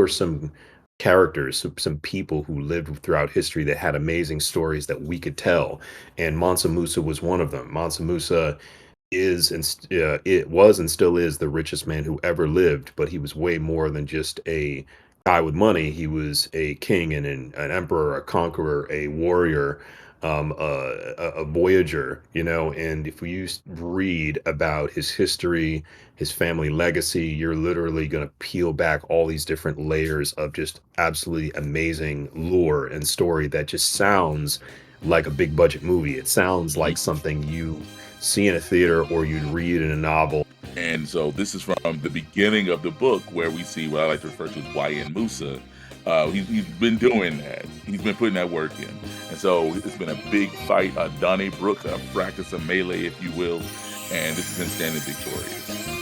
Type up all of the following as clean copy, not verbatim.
were some characters, some people who lived throughout history that had amazing stories that we could tell, and Mansa Musa was one of them. Mansa Musa it was and still is the richest man who ever lived, but he was way more than just a guy with money. He was a king and an emperor, a conqueror, a warrior, a voyager, you know. And if read about his history, his family legacy, you're literally going to peel back all these different layers of just absolutely amazing lore and story that just sounds like a big budget movie. It sounds like something you see in a theater or you'd read in a novel. And so this is from the beginning of the book where we see what I like to refer to as YN Musa. He's been doing that. He's been putting that work in. And so it's been a big fight, a Donnybrook, a practice, a melee, if you will. And this is him standing victorious.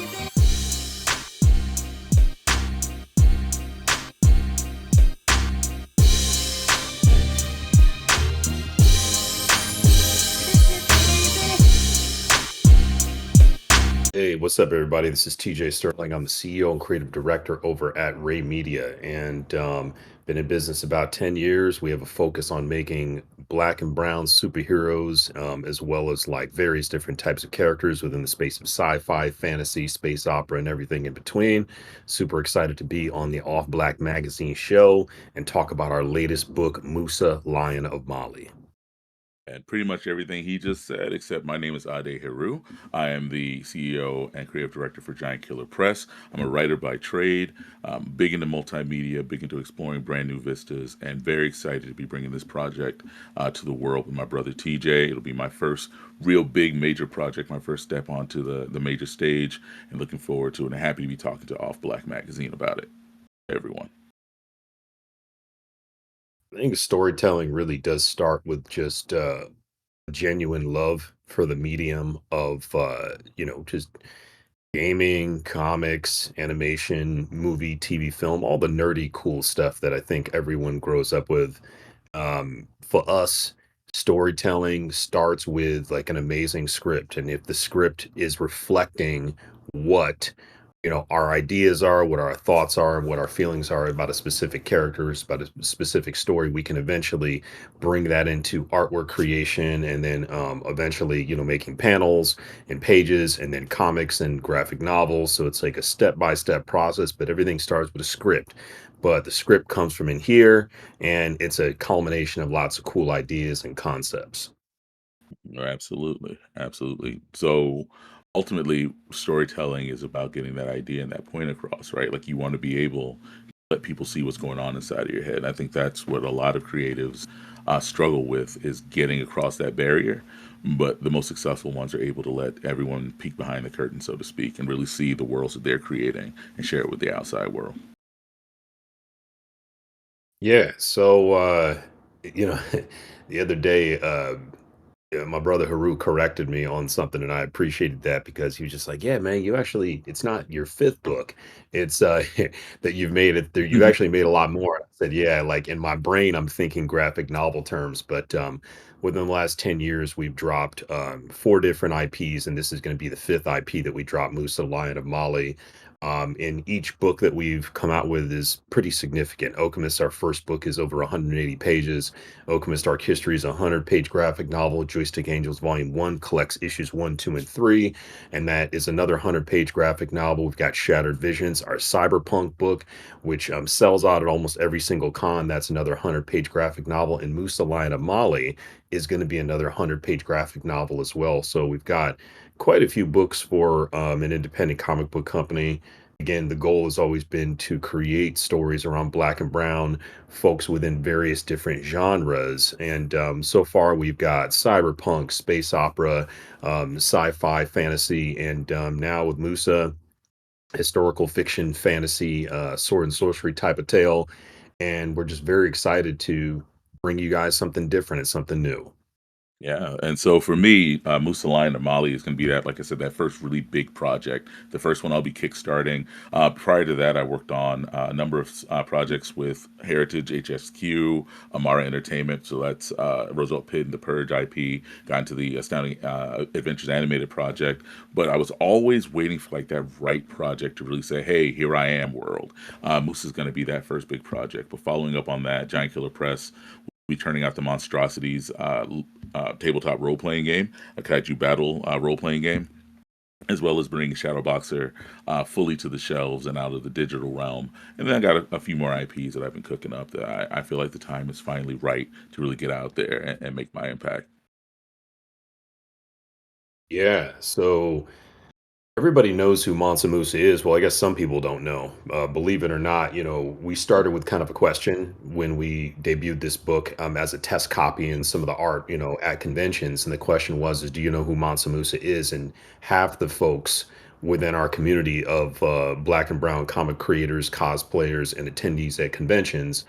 Hey, what's up, everybody? This is TJ Sterling. I'm the CEO and creative director over at Rae Media, and been in business about 10 years. We have a focus on making black and brown superheroes, as well as like various different types of characters within the space of sci-fi, fantasy, space opera, and everything in between. Super excited to be on the Off Black Magazine show and talk about our latest book, Musa, Lion of Mali. And pretty much everything he just said, except my name is Ade Heru. I am the CEO and creative director for Giant Killer Press. I'm a writer by trade, big into multimedia, big into exploring brand new vistas, and very excited to be bringing this project to the world with my brother TJ. It'll be my first real big major project, my first step onto the major stage, and looking forward to it and happy to be talking to Off Black Magazine about it. Everyone. I think storytelling really does start with just genuine love for the medium of just gaming, comics, animation, movie, TV, film, all the nerdy cool stuff that I think everyone grows up with. For us, storytelling starts with like an amazing script, and if the script is reflecting what our ideas are, what our thoughts are, what our feelings are about a specific characters, about a specific story, we can eventually bring that into artwork creation, and then eventually making panels and pages, and then comics and graphic novels. So it's like a step-by-step process, but everything starts with a script. But the script comes from in here, and it's a culmination of lots of cool ideas and concepts. Oh, absolutely. Absolutely. So ultimately, storytelling is about getting that idea and that point across, right? Like you want to be able to let people see what's going on inside of your head. And I think that's what a lot of creatives struggle with is getting across that barrier. But the most successful ones are able to let everyone peek behind the curtain, so to speak, and really see the worlds that they're creating and share it with the outside world. Yeah. So you know, the other day, yeah, my brother Heru corrected me on something, and I appreciated that because he was just like, "Yeah, man, it's not your fifth book. It's that you've made it there. You've actually made a lot more." I said, "Yeah, like in my brain, I'm thinking graphic novel terms, but within the last 10 years, we've dropped four different IPs, and this is going to be the fifth IP that we dropped, Musa, Lion of Mali. And each book that we've come out with is pretty significant. Alchemist, our first book, is over 180 pages. Alchemist Dark History is a 100-page graphic novel. Joystick Angels Volume 1 collects issues 1, 2, and 3, and that is another 100-page graphic novel. We've got Shattered Visions, our cyberpunk book, which sells out at almost every single con. That's another 100-page graphic novel. And Musa Lion of Mali is going to be another 100-page graphic novel as well. So we've got quite a few books for an independent comic book company. Again, the goal has always been to create stories around black and brown folks within various different genres. And so far, we've got cyberpunk, space opera, sci-fi, fantasy, and now with Musa, historical fiction, fantasy, sword and sorcery type of tale. And we're just very excited to bring you guys something different and something new. Yeah, and so for me, Musa Lion of Mali is going to be that, like I said, that first really big project. The first one I'll be kickstarting. Prior to that, I worked on a number of projects with Heritage, HSQ, Amara Entertainment. So that's Roosevelt Pit and the Purge IP. Got into the Astounding Adventures animated project, but I was always waiting for like that right project to really say, "Hey, here I am, world." Musa is going to be that first big project. But following up on that, Giant Killer Press be turning out the Monstrosities tabletop role playing game, a kaiju battle role playing game, as well as bringing Shadowboxer fully to the shelves and out of the digital realm. And then I got a few more IPs that I've been cooking up that I feel like the time is finally right to really get out there and make my impact. Yeah. So everybody knows who Mansa Musa is. Well, I guess some people don't know. Believe it or not, we started with kind of a question when we debuted this book as a test copy and some of the art, at conventions. And the question was, do you know who Mansa Musa is? And half the folks within our community of black and brown comic creators, cosplayers, and attendees at conventions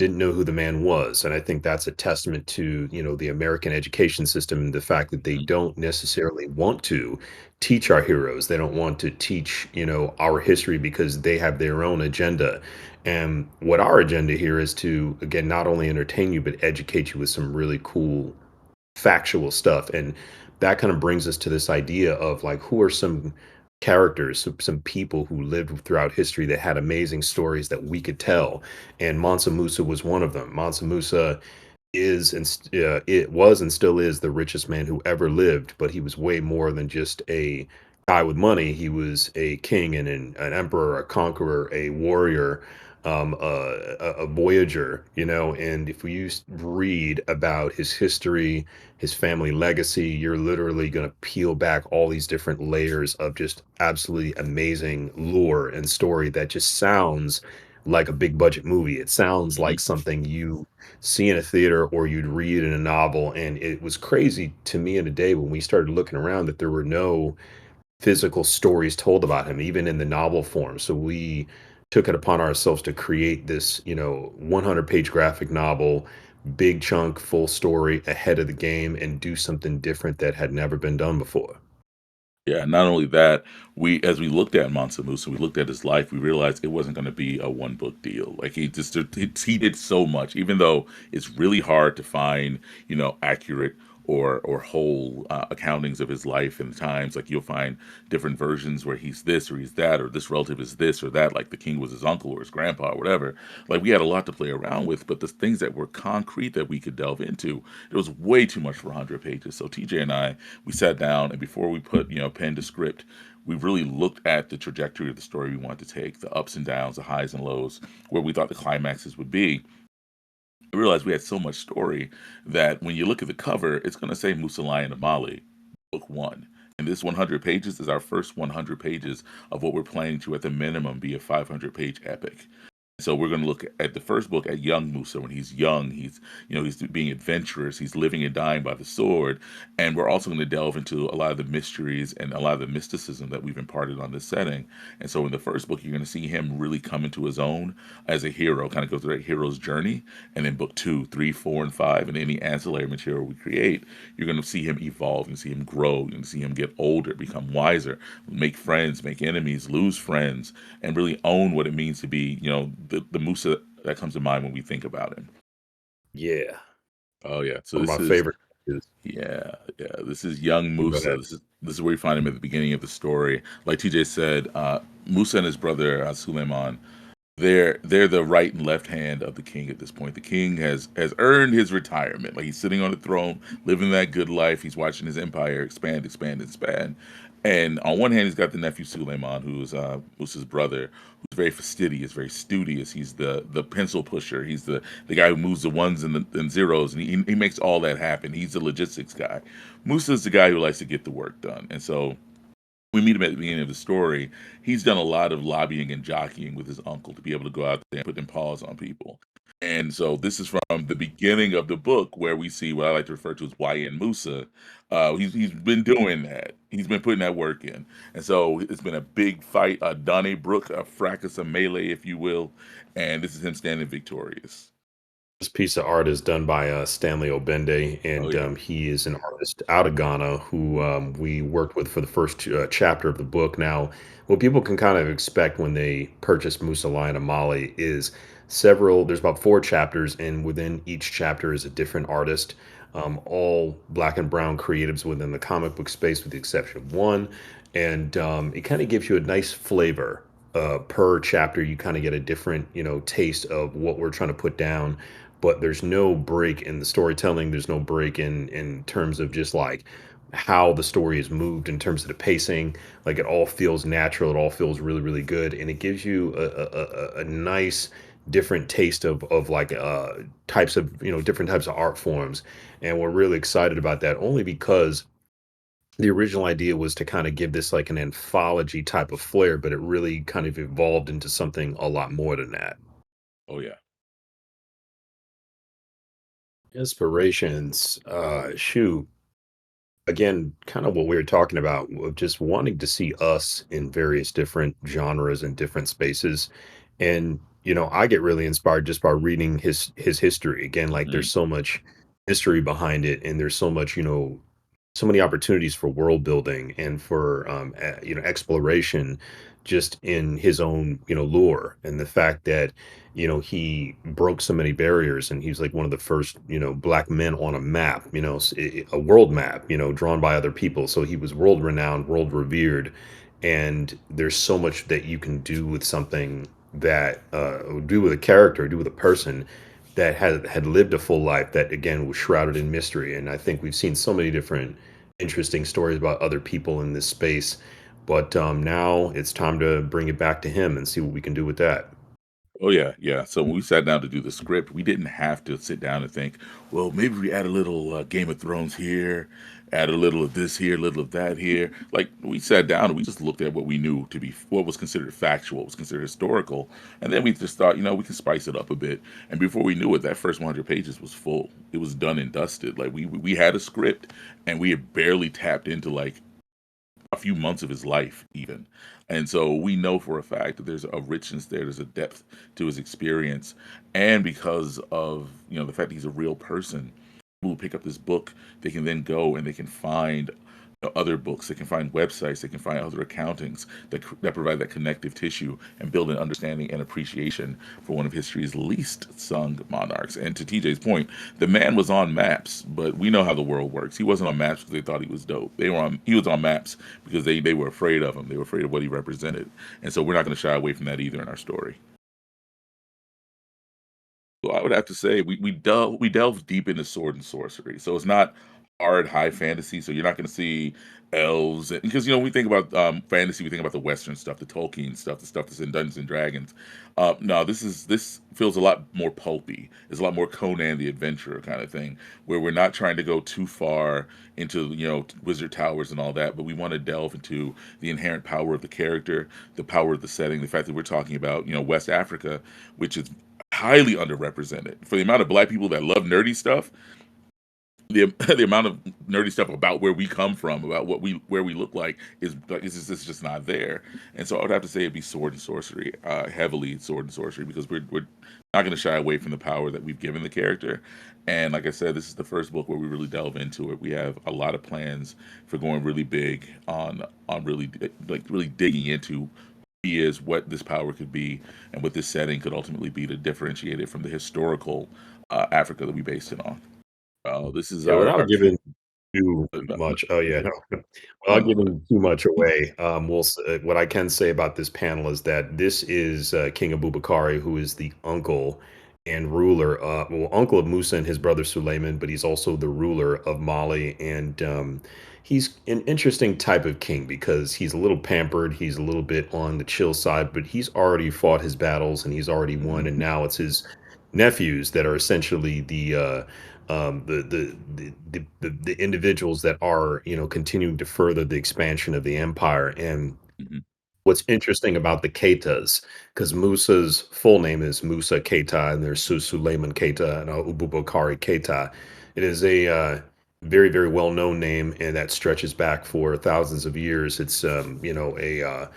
didn't know who the man was. And I think that's a testament to, the American education system and the fact that they Mhm. don't necessarily want to teach our heroes. They don't want to teach, our history because they have their own agenda. And what our agenda here is to, again, not only entertain you, but educate you with some really cool factual stuff. And that kind of brings us to this idea of like, who are some characters, some people who lived throughout history that had amazing stories that we could tell. And Mansa Musa was one of them. Mansa Musa it was and still is the richest man who ever lived, but he was way more than just a guy with money. He was a king and an emperor, a conqueror, a warrior, a voyager, and if read about his history, his family legacy, you're literally going to peel back all these different layers of just absolutely amazing lore and story that just sounds like a big budget movie. It sounds like Mhm. something you see in a theater or you'd read in a novel. And it was crazy to me in a day when we started looking around that there were no physical stories told about him, even in the novel form. So we took it upon ourselves to create this, 100-page graphic novel, big chunk, full story ahead of the game, and do something different that had never been done before. Yeah, not only that, we as we looked at Mansa Musa, we looked at his life, we realized it wasn't going to be a one book deal. Like he did so much, even though it's really hard to find, accurate or whole accountings of his life and times. Like you'll find different versions where he's this or he's that, or this relative is this or that, like the king was his uncle or his grandpa or whatever. Like we had a lot to play around with, but the things that were concrete that we could delve into, it was way too much for 100 pages. So TJ and I, we sat down, and before we put pen to script, we really looked at the trajectory of the story we wanted to take, the ups and downs, the highs and lows, where we thought the climaxes would be. I realized we had so much story that when you look at the cover, it's going to say Musa Lion of Mali, book one. And this 100 pages is our first 100 pages of what we're planning to, at the minimum, be a 500-page epic. So we're going to look at the first book at young Musa when he's young. He's being adventurous. He's living and dying by the sword. And we're also going to delve into a lot of the mysteries and a lot of the mysticism that we've imparted on this setting. And so in the first book, you're going to see him really come into his own as a hero, kind of go through that hero's journey. And then book two, three, four, and five, and any ancillary material we create, you're going to see him evolve. You see him grow. You're going to see him get older, become wiser, make friends, make enemies, lose friends, and really own what it means to be, the Musa that comes to mind when we think about him. Yeah. Oh yeah. So One of this my is favorite is this is young go Musa. ahead. This is where we find him at the beginning of the story. Like TJ said, Musa and his brother Suleiman, they're the right and left hand of the king at this point. The king has earned his retirement. Like he's sitting on the throne, living that good life. He's watching his empire expand, expand, expand. And on one hand, he's got the nephew Suleiman, who's Musa's brother, who's very fastidious, very studious. He's the pencil pusher. He's the guy who moves the ones and zeros, and he makes all that happen. He's the logistics guy. Musa's the guy who likes to get the work done. And so we meet him at the beginning of the story. He's done a lot of lobbying and jockeying with his uncle to be able to go out there and put them paws on people. And so this is from the beginning of the book where we see what I like to refer to as YN Musa. He's been doing that. He's been putting that work in. And so it's been a big fight, a Donnybrook, a fracas, a melee, if you will. And this is him standing victorious. This piece of art is done by Stanley Obende, Oh and yeah. he is an artist out of Ghana who we worked with for the first chapter of the book. Now, what people can kind of expect when they purchase Musa Lion of Mali is there's about four chapters, and within each chapter is a different artist, all black and brown creatives within the comic book space, with the exception of one. And it kind of gives you a nice flavor. Per chapter, you kind of get a different, taste of what we're trying to put down, but there's no break in the storytelling. There's no break in terms of just like how the story is moved in terms of the pacing. Like it all feels natural. It all feels really, really good, and it gives you a nice different taste of like types of different types of art forms. And we're really excited about that only because the original idea was to kind of give this like an anthology type of flair, but it really kind of evolved into something a lot more than that. Oh yeah. Inspirations, shoot, again, kind of what we were talking about, of just wanting to see us in various different genres and different spaces. And, I get really inspired just by reading his history. Again, like Hmm. there's so much history behind it, and there's so much, so many opportunities for world building and for exploration just in his own lore, and the fact that he broke so many barriers, and he's like one of the first black men on a map, a world map, drawn by other people, so he was world renowned, world revered. And there's so much that you can do with something, that do with a character, do with a person that had lived a full life, that again was shrouded in mystery. And I think we've seen so many different interesting stories about other people in this space, but now it's time to bring it back to him and see what we can do with that. Oh yeah, yeah. So when we sat down to do the script, we didn't have to sit down and think, well, maybe we add a little Game of Thrones here, add a little of this here, a little of that here. Like we sat down and we just looked at what we knew to be what was considered factual, what was considered historical, and then we just thought, we can spice it up a bit. And before we knew it, that first 100 pages was full. It was done and dusted. Like we had a script, and we had barely tapped into like a few months of his life even. And so we know for a fact that there's a richness there, there's a depth to his experience. And because of the fact that he's a real person, people who pick up this book, they can then go and they can find other books, they can find websites, they can find other accountings that provide that connective tissue and build an understanding and appreciation for one of history's least sung monarchs. And to TJ's point, the man was on maps, but we know how the world works. He wasn't on maps because they thought he was dope. He was on maps because they were afraid of him. They were afraid of what he represented. And so we're not going to shy away from that either in our story. Well, I would have to say we delve deep into sword and sorcery. So it's not hard high fantasy. So you're not going to see elves, because we think about fantasy, we think about the Western stuff, the Tolkien stuff, the stuff that's in Dungeons and Dragons. No, this feels a lot more pulpy. It's a lot more Conan the Adventurer kind of thing, where we're not trying to go too far into wizard towers and all that, but we want to delve into the inherent power of the character, the power of the setting, the fact that we're talking about West Africa, which is highly underrepresented for the amount of black people that love nerdy stuff. The the amount of nerdy stuff about where we come from, about where we look like, is like it's just not there. And so I would have to say it'd be sword and sorcery, heavily sword and sorcery, because we're not going to shy away from the power that we've given the character. And like I said, this is the first book where we really delve into it. We have a lot of plans for going really big on really like really digging into who he is, what this power could be, and what this setting could ultimately be to differentiate it from the historical Africa that we based it on. This is Yeah, without our giving too no, no, much. Oh yeah, no. no, Without no, giving too much away, what I can say about this panel is that this is King Abubakari, who is the uncle and ruler, uncle of Musa and his brother Suleiman, but he's also the ruler of Mali. And he's an interesting type of king because he's a little pampered, he's a little bit on the chill side, but he's already fought his battles and he's already won. mhm, And now it's his nephews that are essentially the individuals that are continuing to further the expansion of the empire. And mhm, what's interesting about the Keitas, because Musa's full name is Musa Keita, and there's Suleiman Keita and Ububakari Keita. It is a very, very well known name, and that stretches back for thousands of years. It's a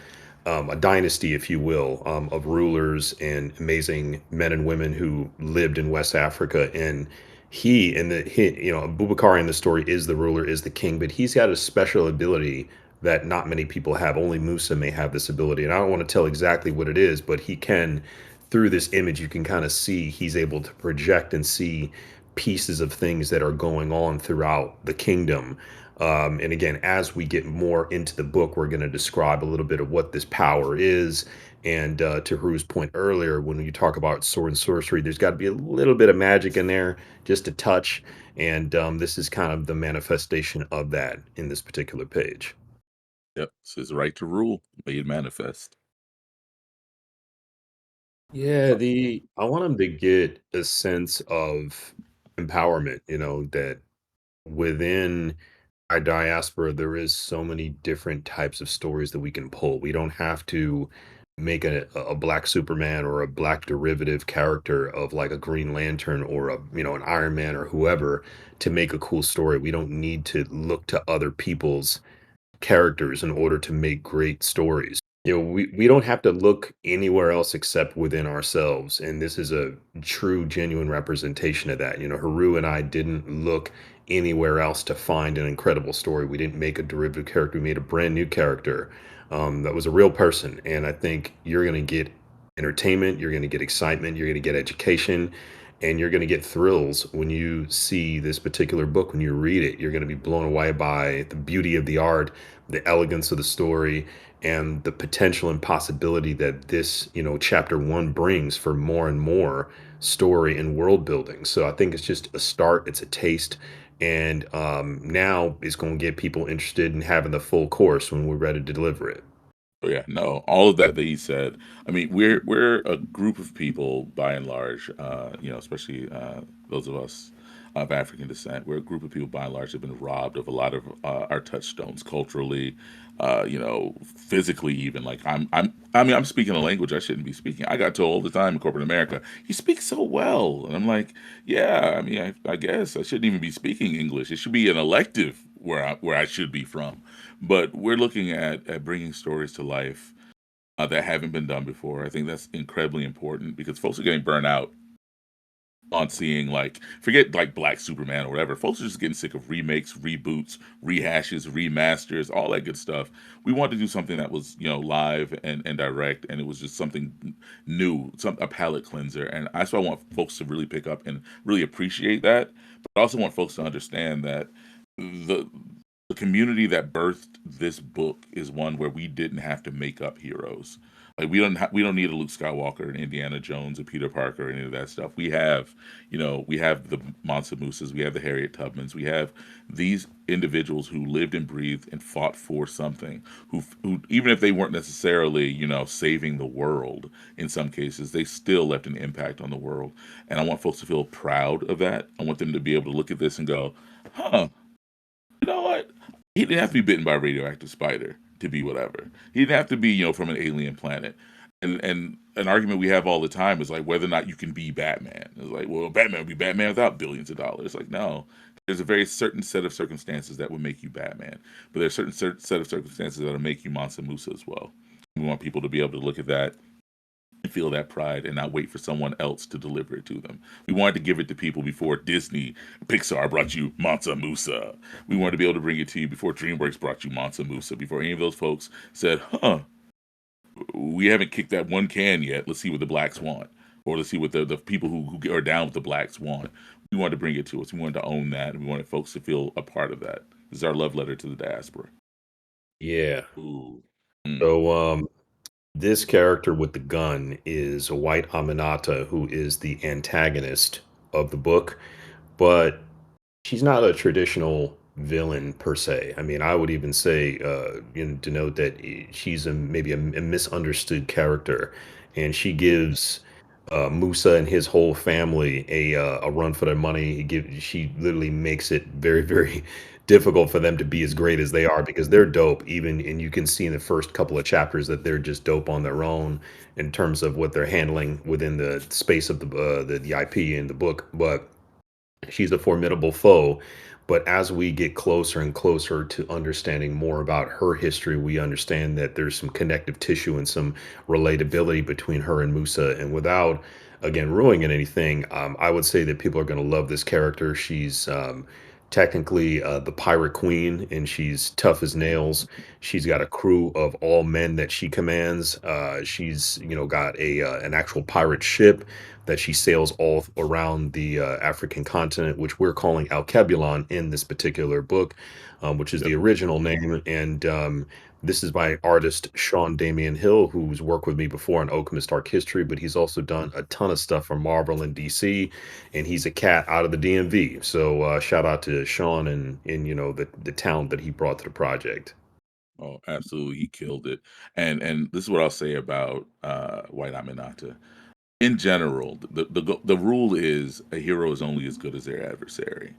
a dynasty, if you will, of rulers and amazing men and women who lived in West Africa. And Bubakar in the story is the ruler, is the king, but he's got a special ability that not many people have. Only Musa may have this ability. And I don't want to tell exactly what it is, but he can, through this image, you can kind of see he's able to project and see pieces of things that are going on throughout the kingdom. And again, as we get more into the book, we're going to describe a little bit of what this power is. And to Haru's point earlier, when you talk about sword and sorcery, there's got to be a little bit of magic in there, just a touch. And this is kind of the manifestation of that in this particular page. Yep, it's his right to rule made manifest. Yeah, the I want him to get a sense of empowerment, that within our diaspora, there is so many different types of stories that we can pull. We don't have to make a black Superman or a black derivative character of like a Green Lantern or an Iron Man or whoever to make a cool story. We don't need to look to other people's characters in order to make great stories. We don't have to look anywhere else except within ourselves. And this is a true, genuine representation of that. Haru and I didn't look anywhere else to find an incredible story. We didn't make a derivative character. We made a brand new character that was a real person. And I think you're going to get entertainment, you're going to get excitement, you're going to get education, and you're going to get thrills when you see this particular book. When you read it, you're going to be blown away by the beauty of the art, the elegance of the story, and the potential and possibility that this, chapter one brings for more and more story and world building. So I think it's just a start, it's a taste. And now it's going to get people interested in having the full course when we're ready to deliver it. Oh yeah, no, all of that that he said. I mean, we're a group of people by and large, especially those of us of African descent. We're a group of people by and large that have been robbed of a lot of our touchstones culturally, physically even. Like I'm speaking a language I shouldn't be speaking. I got told all the time in corporate America, "You speak so well," and I'm like, "Yeah, I mean, I guess I shouldn't even be speaking English. It should be an elective where I should be from." But we're looking at bringing stories to life that haven't been done before. I think that's incredibly important because folks are getting burnt out on seeing like forget like Black Superman or whatever. Folks are just getting sick of remakes, reboots, rehashes, remasters, all that good stuff. We wanted to do something that was live and direct, and it was just something new, a palate cleanser. And that's why I want folks to really pick up and really appreciate that. But I also want folks to understand that the the community that birthed this book is one where we didn't have to make up heroes. Like we don't need a Luke Skywalker and Indiana Jones and Peter Parker or any of that stuff. We have the Mansa Musas, we have the Harriet Tubmans, we have these individuals who lived and breathed and fought for something. Who even if they weren't necessarily saving the world in some cases, they still left an impact on the world. And I want folks to feel proud of that. I want them to be able to look at this and go, huh, you know what? He didn't have to be bitten by a radioactive spider to be whatever. He didn't have to be, from an alien planet. And an argument we have all the time is like whether or not you can be Batman. It's like, well, Batman would be Batman without billions of dollars. Like, no. There's a very certain set of circumstances that would make you Batman. But there's a certain set of circumstances that'll make you Mansa Musa as well. We want people to be able to look at that and feel that pride and not wait for someone else to deliver it to them. We wanted to give it to people before Disney, Pixar brought you Mansa Musa. We wanted to be able to bring it to you before DreamWorks brought you Mansa Musa, before any of those folks said, huh, we haven't kicked that one can yet. Let's see what the blacks want. Or let's see what the people who are down with the blacks want. We wanted to bring it to us. We wanted to own that, and we wanted folks to feel a part of that. This is our love letter to the diaspora. Yeah. Ooh. Mm. So this character with the gun is a white Aminata who is the antagonist of the book, but she's not a traditional villain per se. I mean, I would even say, denote that she's maybe a misunderstood character, and she gives Musa and his whole family a run for their money. She literally makes it very, very difficult for them to be as great as they are because they're dope. Even and you can see in the first couple of chapters that they're just dope on their own in terms of what they're handling within the space of the IP in the book, but she's a formidable foe. But as we get closer and closer to understanding more about her history, we understand that there's some connective tissue and some relatability between her and Musa. And without, again, ruining anything, I would say that people are going to love this character. She's technically the pirate queen, and she's tough as nails. She's got a crew of all men that she commands. She's got a an actual pirate ship that she sails all around the African continent, which we're calling Alkebulan in this particular book, which is Yep. the original name. And this is by artist Sean Damian Hill, who's worked with me before on Alchemist Dark History, but he's also done a ton of stuff for Marvel and DC, and he's a cat out of the DMV. So shout out to Sean and the talent that he brought to the project. Oh, absolutely, he killed it. And this is what I'll say about White Aminata. In general, the rule is a hero is only as good as their adversary.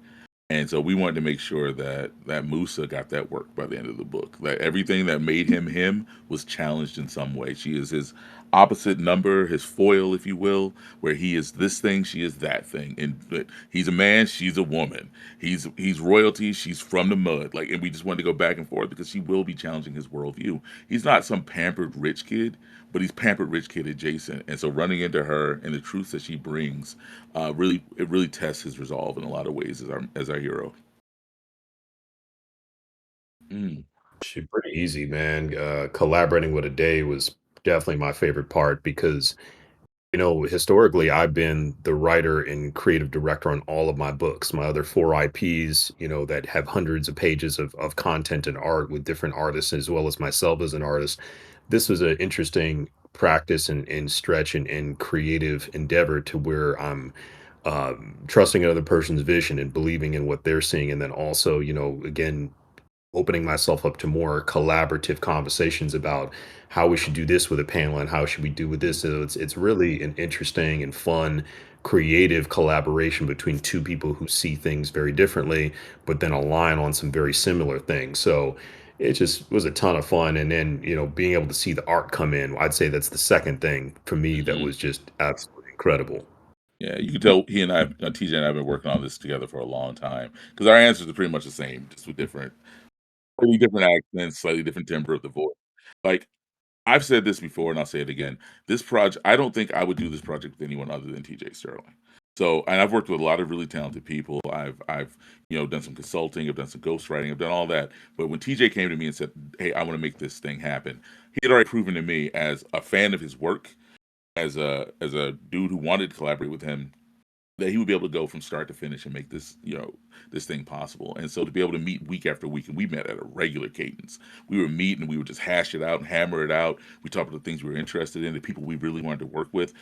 And so we wanted to make sure that Musa got that work by the end of the book. That everything that made him him was challenged in some way. She is his opposite number, his foil, if you will, where he is this thing, she is that thing. And he's a man, she's a woman. He's royalty, she's from the mud. Like, and we just wanted to go back and forth because she will be challenging his worldview. He's not some pampered rich kid, but he's pampered rich kid adjacent. And so running into her and the truths that she brings really tests his resolve in a lot of ways as our hero. Mm, Shoot, pretty easy, man. Collaborating with a day was definitely my favorite part because historically, I've been the writer and creative director on all of my books, my other four IPs, that have hundreds of pages of content and art with different artists, as well as myself as an artist. This was an interesting practice and stretch and creative endeavor to where I'm trusting another person's vision and believing in what they're seeing. And then also, again, opening myself up to more collaborative conversations about how we should do this with a panel and how should we do with this. So it's really an interesting and fun, creative collaboration between two people who see things very differently, but then align on some very similar things. So it just was a ton of fun. And then, being able to see the art come in, I'd say that's the second thing for me that mhm. was just absolutely incredible. Yeah, you can tell he and I, TJ and I, have been working on this together for a long time because our answers are pretty much the same, just with slightly different accents, slightly different timbre of the voice. Like I've said this before, and I'll say it again. This project, I don't think I would do this project with anyone other than TJ Sterling. So, and I've worked with a lot of really talented people. I've done some consulting, I've done some ghostwriting, I've done all that. But when TJ came to me and said, "Hey, I want to make this thing happen," he had already proven to me as a fan of his work, as a dude who wanted to collaborate with him, that he would be able to go from start to finish and make this thing possible. And so to be able to meet week after week, and we met at a regular cadence. We were meeting, we would just hash it out and hammer it out. We talked about the things we were interested in, the people we really wanted to work with.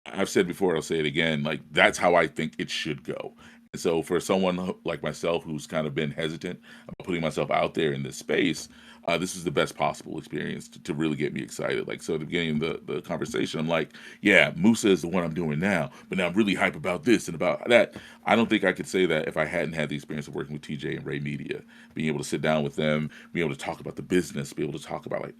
I've said before, I'll say it again, like that's how I think it should go. And so for someone like myself who's kind of been hesitant about putting myself out there in this space, this is the best possible experience to really get me excited. Like, so at the beginning of the conversation, I'm like, yeah, Musa is the one I'm doing now, but now I'm really hype about this and about that. I don't think I could say that if I hadn't had the experience of working with TJ and Rae Media, being able to sit down with them, being able to talk about the business, be able to talk about like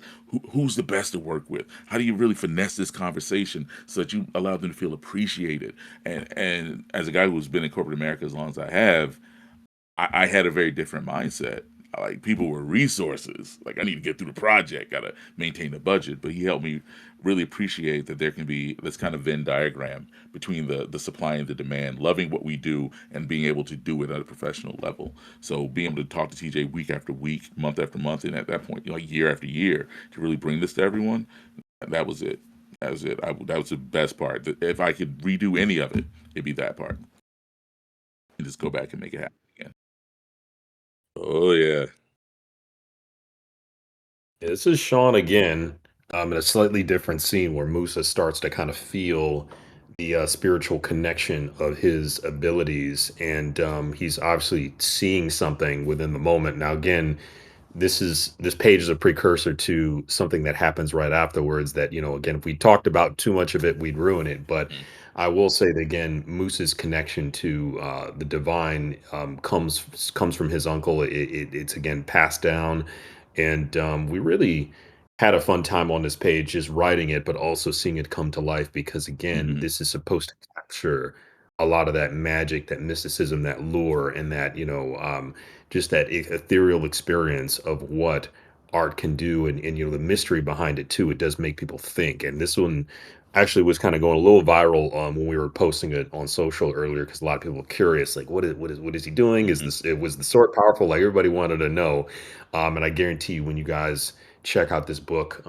who's the best to work with, how do you really finesse this conversation so that you allow them to feel appreciated. And as a guy who's been in corporate America as long as I have, I had a very different mindset. Like people were resources. Like I need to get through the project, gotta maintain the budget. But he helped me really appreciate that there can be this kind of Venn diagram between the supply and the demand, loving what we do and being able to do it at a professional level. So being able to talk to TJ week after week, month after month, and at that point, like year after year, to really bring this to everyone, that was it. That was it. That was the best part. If I could redo any of it, it'd be that part. And just go back and make it happen again. Oh yeah. Yeah, this is Sean again, in a slightly different scene where Musa starts to kind of feel the spiritual connection of his abilities, and he's obviously seeing something within the moment. Now, again, this page is a precursor to something that happens right afterwards. That again, if we talked about too much of it, we'd ruin it. But Mm. I will say that again, Moose's connection to the divine comes from his uncle. It's again passed down, and we really had a fun time on this page, just writing it, but also seeing it come to life. Because again, Mhm. this is supposed to capture. a lot of that magic, that mysticism, that lure, and that, just that ethereal experience of what art can do, and the mystery behind it too. It does make people think. And this one actually was kind of going a little viral when we were posting it on social earlier, because a lot of people were curious, like what is he doing? Is Mhm. this it was the sword powerful? Like everybody wanted to know. And I guarantee you, when you guys check out this book,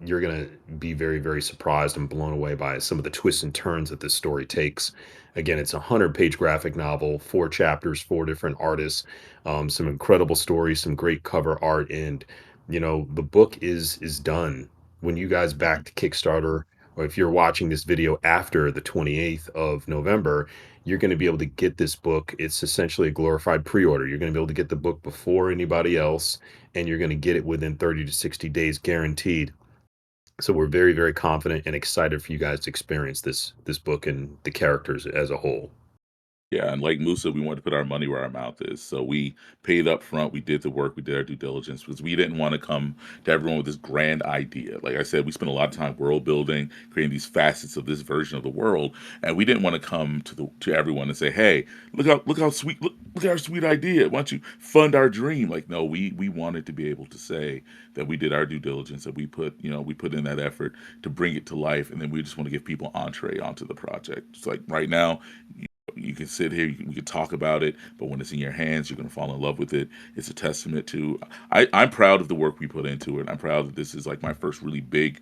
you're gonna be very, very surprised and blown away by some of the twists and turns that this story takes. Again, it's a 100-page graphic novel, 4 chapters, 4 different artists, some incredible stories, some great cover art, and the book is done. When you guys back Mhm. to Kickstarter, or if you're watching this video after the 28th of November, you're going to be able to get this book. It's essentially a glorified pre-order. You're going to be able to get the book before anybody else, and you're going to get it within 30 to 60 days guaranteed. So we're very, very confident and excited for you guys to experience this book and the characters as a whole. Yeah, and like Musa, we wanted to put our money where our mouth is. So we paid up front, we did the work, we did our due diligence because we didn't want to come to everyone with this grand idea. Like I said, we spent a lot of time world building, creating these facets of this version of the world, and we didn't want to come to everyone and say, "Hey, look how sweet look at our sweet idea. Why don't you fund our dream?" Like, no, we wanted to be able to say that we did our due diligence, that we put in that effort to bring it to life, and then we just want to give people entree onto the project. It's like right now you can sit here, we can talk about it, but when it's in your hands, you're going to fall in love with it. It's a testament to. I'm proud of the work we put into it. I'm proud that this is like my first really big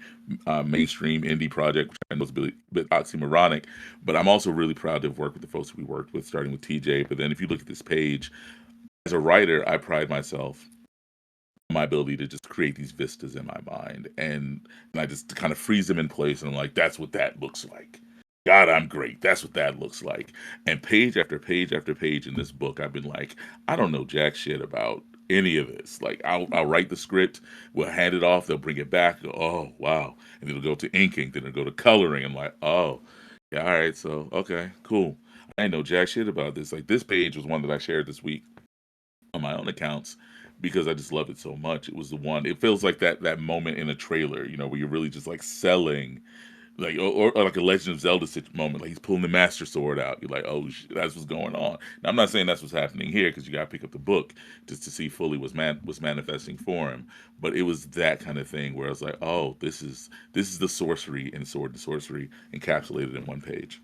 mainstream indie project, which I know is a bit oxymoronic, but I'm also really proud to have worked with the folks we worked with, starting with TJ. But then if you look at this page, as a writer, I pride myself on my ability to just create these vistas in my mind, and I just kind of freeze them in place, and I'm like, that's what that looks like. God, I'm great. That's what that looks like. And page after page after page in this book, I've been like, I don't know jack shit about any of this. Like, I'll write the script, we'll hand it off, they'll bring it back. Go, oh, wow. And it'll go to inking, then it'll go to coloring. I'm like, oh, yeah, all right. So, okay, cool. I ain't know jack shit about this. Like, this page was one that I shared this week on my own accounts because I just love it so much. It was the one. It feels like that moment in a trailer, where you're really just like selling, like or like a Legend of Zelda moment. Like he's pulling the Master Sword out. You're like, oh, that's what's going on. Now I'm not saying that's what's happening here because you got to pick up the book just to see fully what's manifesting for him. But it was that kind of thing where I was like, oh, this is the sorcery in Sword and Sorcery encapsulated in one page.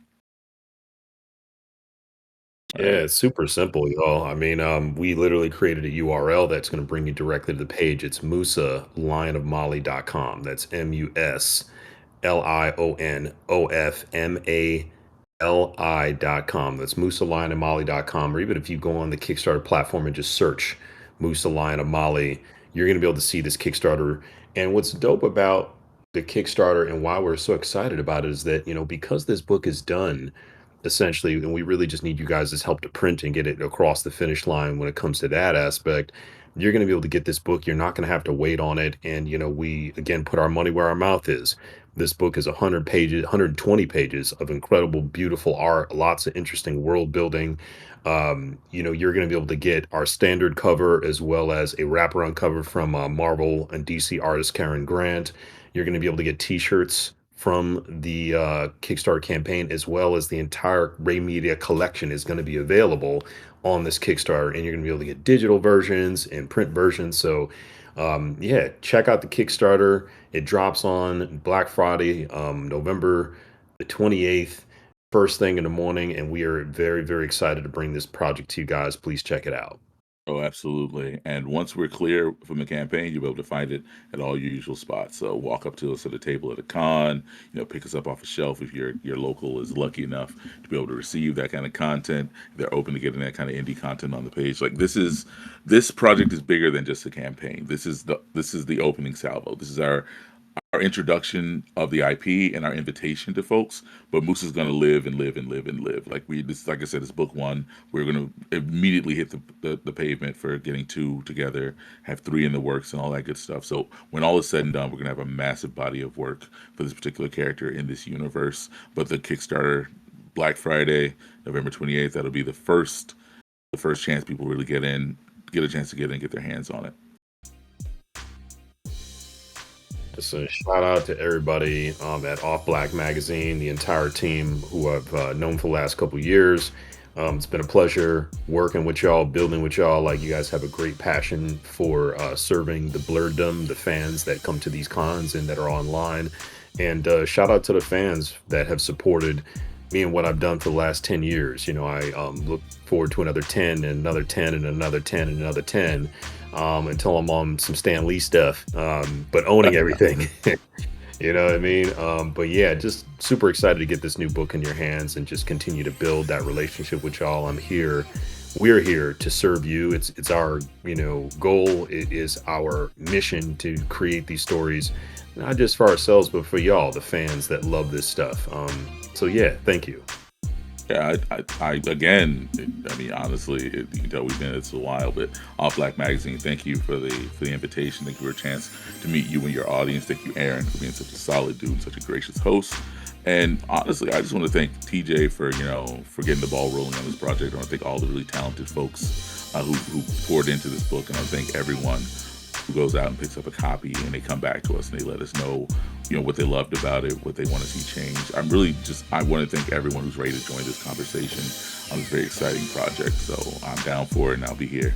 All Yeah, right. it's super simple, y'all. I mean, we literally created a URL that's going to bring you directly to the page. It's musalionofmali.com. That's MUSLIONOFMALI.com. That's musalionofmali.com. Or even if you go on the Kickstarter platform and just search Musa Lion of Mali, you're going to be able to see this Kickstarter. And what's dope about the Kickstarter and why we're so excited about it is that, because this book is done essentially, and we really just need you guys' help to print and get it across the finish line when it comes to that aspect. You're going to be able to get this book. You're not going to have to wait on it. And, we again put our money where our mouth is. This book is 100 pages, 120 pages of incredible, beautiful art, lots of interesting world building. You're going to be able to get our standard cover as well as a wraparound cover from Marvel and DC artist Karen Grant. You're going to be able to get t-shirts from the Kickstarter campaign, as well as the entire Rae Media collection is going to be available on this Kickstarter, and you're going to be able to get digital versions and print versions. So, yeah, check out the Kickstarter. It drops on Black Friday, November the 28th, first thing in the morning, and we are very, very excited to bring this project to you guys. Please check it out. Oh, absolutely. And once we're clear from the campaign, you'll be able to find it at all your usual spots. So walk up to us at a table at a con, pick us up off a shelf if your local is lucky enough to be able to receive that kind of content. They're open to getting that kind of indie content on the page. Like this project is bigger than just a campaign. This is the opening salvo. This is our introduction of the IP and our invitation to folks. But Moose is going to live and live and live and live. Like I said, it's book one. We're going to immediately hit the pavement for getting two together, have three in the works, and all that good stuff. So when all is said and done, we're going to have a massive body of work for this particular character in this universe. But the Kickstarter, Black Friday, November 28th, that'll be the first chance people really get a chance to get in, get their hands on it. So shout out to everybody at Off Black Magazine, the entire team who I've known for the last couple years. It's been a pleasure working with y'all, building with y'all. Like you guys have a great passion for serving the blurredom, the fans that come to these cons and that are online. And shout out to the fans that have supported me and what I've done for the last 10 years. You know, I look forward to another 10 and another 10 and another 10 and another 10 until I'm on some Stan Lee stuff, but owning everything. You know what I mean? But yeah, just super excited to get this new book in your hands and just continue to build that relationship with y'all. I'm here. We're here to serve you. It's our, goal. It is our mission to create these stories, not just for ourselves, but for y'all, the fans that love this stuff. So yeah, thank you. Yeah, I again, I mean, honestly, you can tell we've been at this a while, but Off Black Magazine, thank you for the invitation. Thank you for a chance to meet you and your audience. Thank you, Aaron, for being such a solid dude, such a gracious host. And honestly, I just want to thank TJ for for getting the ball rolling on this project. I want to thank all the really talented folks who poured into this book, and I thank everyone who goes out and picks up a copy and they come back to us and they let us know, what they loved about it, what they want to see change. I want to thank everyone who's ready to join this conversation on this very exciting project. So I'm down for it and I'll be here.